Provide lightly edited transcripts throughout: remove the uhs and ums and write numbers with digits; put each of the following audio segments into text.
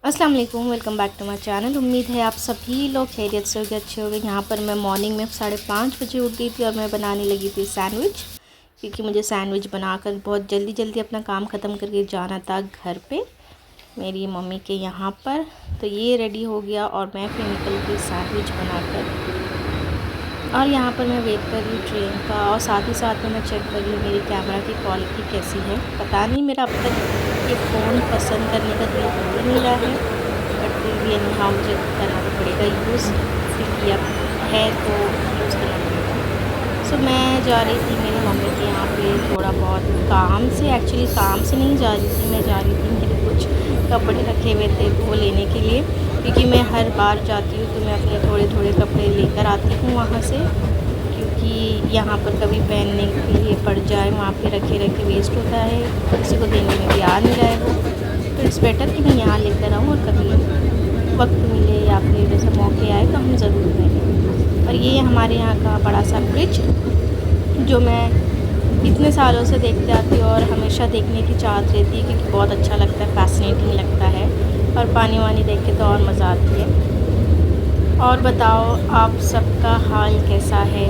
अस्सलाम वालेकुम, welcome back to my channel. उम्मीद है आप सभी लोग खैरियत से होंगे, अच्छे होंगे। यहाँ पर मैं मॉर्निंग में 5:30 बजे उठ गई थी और मैं बनाने लगी थी सैंडविच, क्योंकि मुझे सैंडविच बनाकर बहुत जल्दी जल्दी अपना काम ख़त्म करके जाना था घर पे मेरी मम्मी के यहाँ पर। तो ये रेडी हो गया और मैं फिर निकल गई सैंडविच बनाकर। और यहाँ पर मैं वेट कर रही हूँ ट्रेन का, और साथ ही साथ में मैं चेक कर रही हूँ मेरी कैमरा की क्वालिटी कैसी है। पता नहीं मेरा अब तक ये फ़ोन पसंद करने का दिल हो ही नहीं रहा है, बट फिर भी हाँ मुझे करना तो पड़ेगा यूज़, फिर किया है तो यूज़ करना पड़ेगा। सो मैं जा रही थी मेरी मम्मी के यहाँ पे थोड़ा बहुत काम से, एक्चुअली काम से नहीं जा रही थी, मैं जा रही थी मेरे कुछ कपड़े रखे हुए थे वो लेने के लिए, क्योंकि मैं हर बार जाती हूँ तो मैं अपने थोड़े थोड़े कपड़े लेकर आती हूँ वहाँ से, क्योंकि यहाँ पर कभी पहनने के लिए पड़ जाए, वहाँ पे रखे रखे वेस्ट होता है, किसी को देने में भी आ नहीं रहा है वो, तो इट्स बेटर कि मैं यहाँ लेकर आऊँ और कभी वक्त मिले या फिर जैसे मौके आए तो हम ज़रूर पहनें। और ये हमारे यहाँ का बड़ा सा ब्रिज जो मैं इतने सालों से देखते आती हूँ और हमेशा देखने की चाहत रहती है, क्योंकि बहुत अच्छा लगता है, फैसिनेटिंग लगता है, और पानी वानी देख के तो और मज़ा आती है। और बताओ आप सबका हाल कैसा है,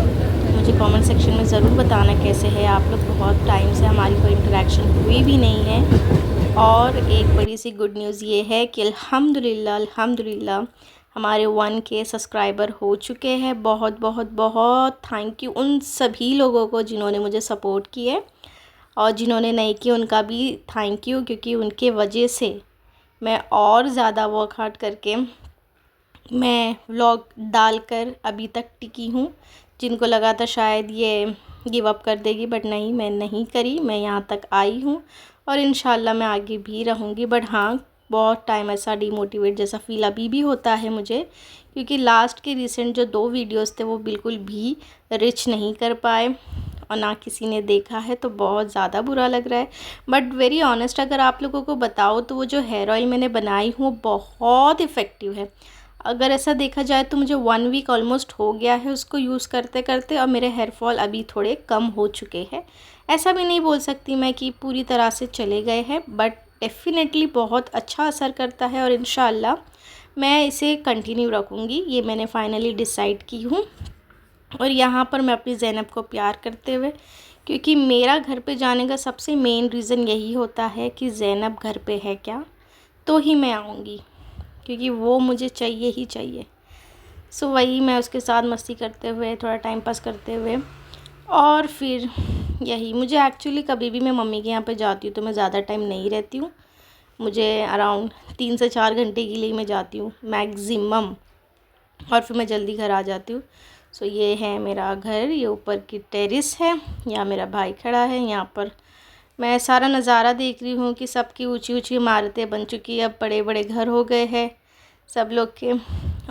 मुझे कमेंट सेक्शन में ज़रूर बताना कैसे है आप लोग। बहुत टाइम से हमारी कोई इंटरेक्शन हुई भी नहीं है। और एक बड़ी सी गुड न्यूज़ ये है कि अल्हम्दुलिल्लाह हमारे 1K सब्सक्राइबर हो चुके हैं। बहुत बहुत बहुत थैंक यू उन सभी लोगों को जिन्होंने मुझे सपोर्ट किए, और जिन्होंने नहीं किए उनका भी थैंक यू, क्योंकि उनके वजह से मैं और ज़्यादा वर्क हार्ड करके मैं व्लॉग डालकर अभी तक टिकी हूँ। जिनको लगा था शायद ये गिव अप कर देगी, बट नहीं, मैं नहीं करी, मैं यहाँ तक आई हूँ और इंशाल्लाह मैं आगे भी रहूँगी। बट हाँ, बहुत टाइम ऐसा डिमोटिवेट जैसा फ़ील अभी भी होता है मुझे, क्योंकि लास्ट के रिसेंट जो 2 वीडियोस थे वो बिल्कुल भी रिच नहीं कर पाए और ना किसी ने देखा है, तो बहुत ज़्यादा बुरा लग रहा है। बट वेरी ऑनेस्ट अगर आप लोगों को बताओ तो वो जो हेयर ऑयल मैंने बनाई हूँ बहुत इफ़ेक्टिव है। अगर ऐसा देखा जाए तो मुझे 1 वीक ऑलमोस्ट हो गया है उसको यूज़ करते करते, और मेरे हेयर फॉल अभी थोड़े कम हो चुके हैं। ऐसा भी नहीं बोल सकती मैं कि पूरी तरह से चले गए हैं, बट डेफ़िनेटली बहुत अच्छा असर करता है और इंशाल्लाह मैं इसे कंटिन्यू रखूँगी, ये मैंने फाइनली डिसाइड की हूँ। और यहाँ पर मैं अपनी ज़ैनब को प्यार करते हुए, क्योंकि मेरा घर पे जाने का सबसे मेन रीज़न यही होता है कि ज़ैनब घर पे है क्या, तो ही मैं आऊँगी, क्योंकि वो मुझे चाहिए ही चाहिए। सो वही मैं उसके साथ मस्ती करते हुए, थोड़ा टाइम पास करते हुए, और फिर यही मुझे एक्चुअली कभी भी मैं मम्मी के यहाँ पे जाती हूँ तो मैं ज़्यादा टाइम नहीं रहती हूँ। मुझे अराउंड 3 से 4 घंटे के लिए मैं जाती हूँ मैक्सिमम, और फिर मैं जल्दी घर आ जाती हूँ। सो ये है मेरा घर, ये ऊपर की टेरेस है, यहाँ मेरा भाई खड़ा है, यहाँ पर मैं सारा नज़ारा देख रही हूँ कि सबकी ऊंची ऊंची इमारतें बन चुकी है, अब बड़े बड़े घर हो गए हैं सब लोग के।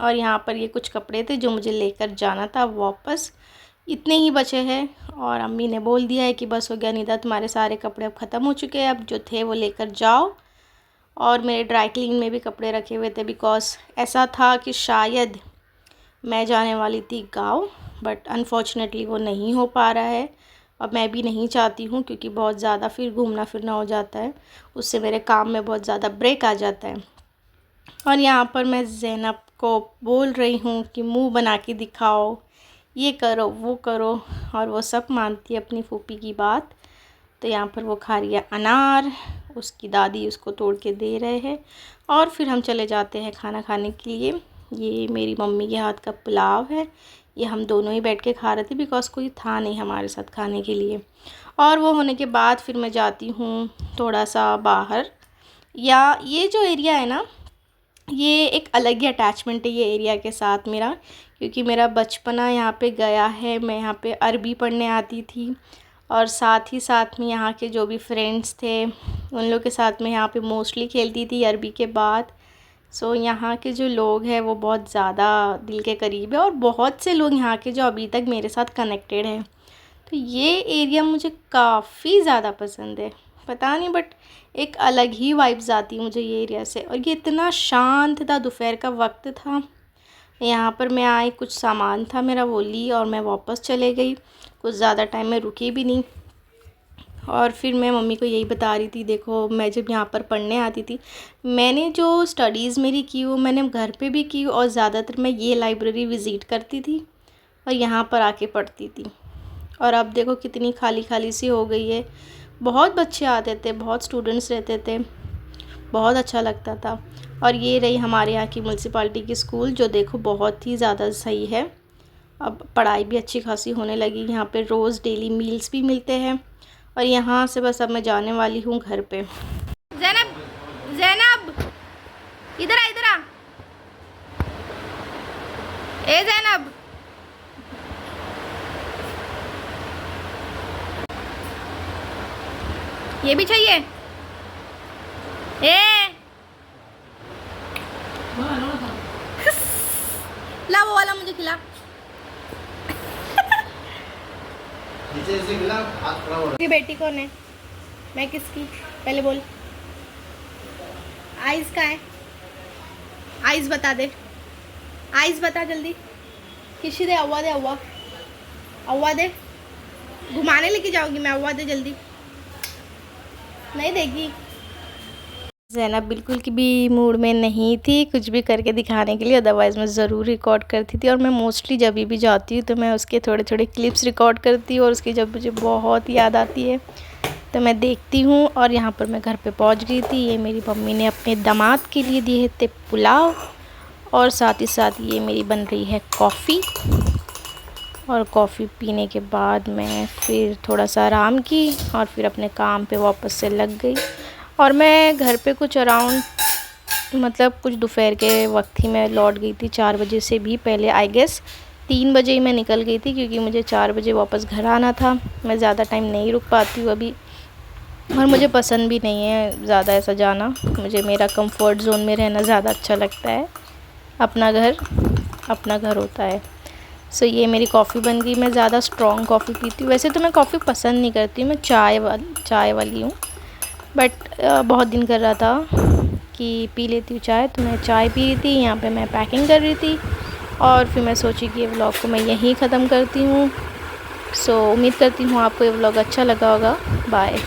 और यहाँ पर ये कुछ कपड़े थे जो मुझे लेकर जाना था वापस, इतने ही बचे हैं, और अम्मी ने बोल दिया है कि बस हो गया निदा, तुम्हारे सारे कपड़े अब ख़त्म हो चुके हैं, अब जो थे वो लेकर जाओ। और मेरे ड्राई क्लीन में भी कपड़े रखे हुए थे, बिकॉज़ ऐसा था कि शायद मैं जाने वाली थी गाँव, बट अनफॉर्चुनेटली वो नहीं हो पा रहा है। और मैं भी नहीं चाहती हूँ, क्योंकि बहुत ज़्यादा फिर घूमना फिरना हो जाता है, उससे मेरे काम में बहुत ज़्यादा ब्रेक आ जाता है। और यहाँ पर मैं ज़ैनब को बोल रही हूँ कि मुंह बना के दिखाओ, ये करो वो करो, और वो सब मानती है अपनी फूफी की बात। तो यहाँ पर वो खा रही है अनार, उसकी दादी उसको तोड़ के दे रहे हैं, और फिर हम चले जाते हैं खाना खाने के लिए। ये मेरी मम्मी के हाथ का पुलाव है, ये हम दोनों ही बैठ के खा रहे थे, बिकॉज़ कोई था नहीं हमारे साथ खाने के लिए। और वो होने के बाद फिर मैं जाती हूँ थोड़ा सा बाहर, या ये जो एरिया है ना, ये एक अलग ही अटैचमेंट है ये एरिया के साथ मेरा, क्योंकि मेरा बचपना यहाँ पे गया है। मैं यहाँ पे अरबी पढ़ने आती थी, और साथ ही साथ में यहाँ के जो भी फ्रेंड्स थे उन लोग के साथ में यहाँ पे मोस्टली खेलती थी अरबी के बाद। सो यहाँ के जो लोग हैं वो बहुत ज़्यादा दिल के करीब है, और बहुत से लोग यहाँ के जो अभी तक मेरे साथ कनेक्टेड हैं। तो ये एरिया मुझे काफ़ी ज़्यादा पसंद है, पता नहीं, बट एक अलग ही वाइब्स आती है मुझे ये एरिया से। और ये इतना शांत था, दोपहर का वक्त था, यहाँ पर मैं आई, कुछ सामान था मेरा वो ली और मैं वापस चले गई, कुछ ज़्यादा टाइम में रुकी भी नहीं। और फिर मैं मम्मी को यही बता रही थी, देखो मैं जब यहाँ पर पढ़ने आती थी, मैंने जो स्टडीज़ मेरी की वो मैंने घर पे भी की, और ज़्यादातर मैं ये लाइब्रेरी विज़िट करती थी और यहाँ पर आके पढ़ती थी। और अब देखो कितनी खाली खाली सी हो गई है। बहुत बच्चे आते थे, बहुत स्टूडेंट्स रहते थे, बहुत अच्छा लगता था। और ये रही हमारे यहाँ की म्यूनसिपालिटी की स्कूल, जो देखो बहुत ही ज़्यादा सही है। अब पढ़ाई भी अच्छी खासी होने लगी। यहाँ पे रोज़ डेली मील्स भी मिलते हैं। और यहाँ से बस अब मैं जाने वाली हूँ घर पे। ज़ैनब, ज़ैनब इधर आ, इधर आ। ए ज़ैनब, ये भी चाहिए। ए ला वो वाला मुझे खिला। तेरी बेटी कौन है? मैं किसकी? पहले बोल। आइज़ का है? आइज़ बता दे, आइज़ बता जल्दी। किसी दे, अव्वा दे, अव्वा, अव्वा दे। घुमाने लेके जाओगी मैं, अव्वा दे जल्दी। नहीं देगी। ज़ैनब बिल्कुल की भी मूड में नहीं थी कुछ भी करके दिखाने के लिए, अदरवाइज़ मैं ज़रूर रिकॉर्ड करती थी। और मैं मोस्टली जब भी जाती हूँ तो मैं उसके थोड़े थोड़े क्लिप्स रिकॉर्ड करती हूँ, और उसकी जब मुझे बहुत याद आती है तो मैं देखती हूँ। और यहाँ पर मैं घर पे पहुँच गई थी। ये मेरी मम्मी ने अपने दामाद के लिए दिए थे पुलाव, और साथ ही साथ ये मेरी बन रही है कॉफ़ी। और कॉफ़ी पीने के बाद मैं फिर थोड़ा सा आराम की, और फिर अपने काम पे वापस से लग गई। और मैं घर पे कुछ अराउंड मतलब कुछ दोपहर के वक्त ही मैं लौट गई थी, 4 बजे से भी पहले। आई गेस 3 बजे ही मैं निकल गई थी, क्योंकि मुझे 4 बजे वापस घर आना था। मैं ज़्यादा टाइम नहीं रुक पाती हूँ अभी, और मुझे पसंद भी नहीं है ज़्यादा ऐसा जाना। मुझे मेरा कंफर्ट ज़ोन में रहना ज़्यादा अच्छा लगता है। अपना घर होता है। सो ये मेरी कॉफ़ी बन गई। मैं ज़्यादा स्ट्रॉन्ग कॉफ़ी पीती हूँ। वैसे तो मैं कॉफ़ी पसंद नहीं करती, मैं चाय वाली हूँ। बट बहुत दिन कर रहा था कि पी लेती हूँ चाय, तो मैं चाय पी रही थी। यहाँ पे मैं पैकिंग कर रही थी, और फिर मैं सोची कि ये व्लॉग को मैं यहीं ख़त्म करती हूँ। सो उम्मीद करती हूँ आपको ये व्लॉग अच्छा लगा होगा। बाय।